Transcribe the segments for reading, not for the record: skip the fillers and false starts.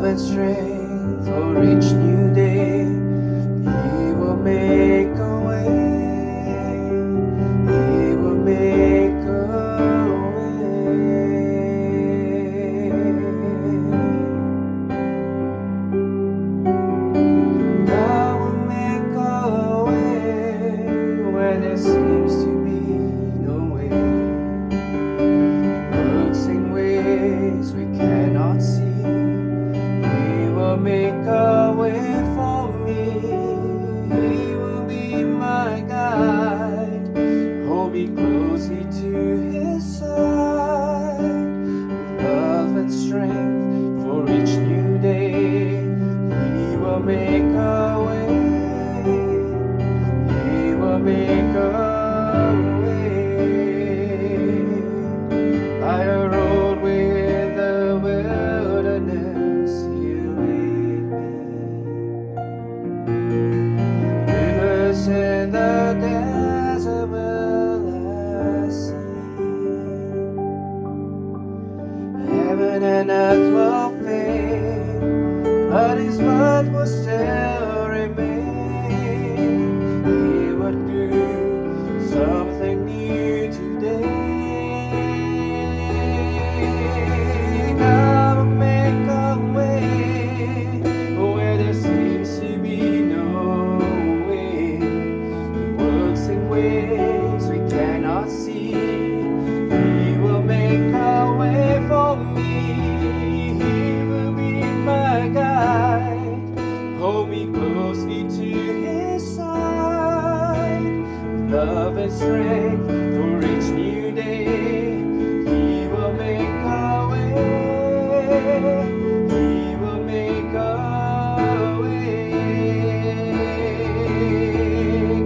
and strength for each new day. He will make a way. He will make a way. God will make a way where there seems to be no way. He works in ways we cannot see. He will make a way for me. He will be my guide. Hold me closely to His side. With love and strength for each new day. He will make a way. He will make a way. By a roadway in the wilderness, He'll lead me. Rivers in the desert will I see. Heaven and earth will fade, but His word will still remain. He would do something new today. God will make a way where there seems to be no way. He works in ways we cannot see. He will make a way for me. He will be my guide. Hold me closely to His side. With love and strength for each new day. He will make a way. He will make a way.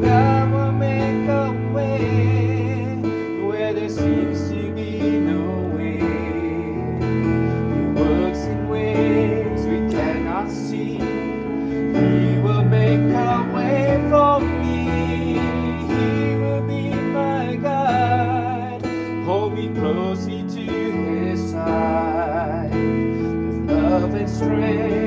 God will make a way where there seems to be no way. He works in ways we cannot see. He will make a way for me. He will be my guide. Hold me closely to His side. With love and strength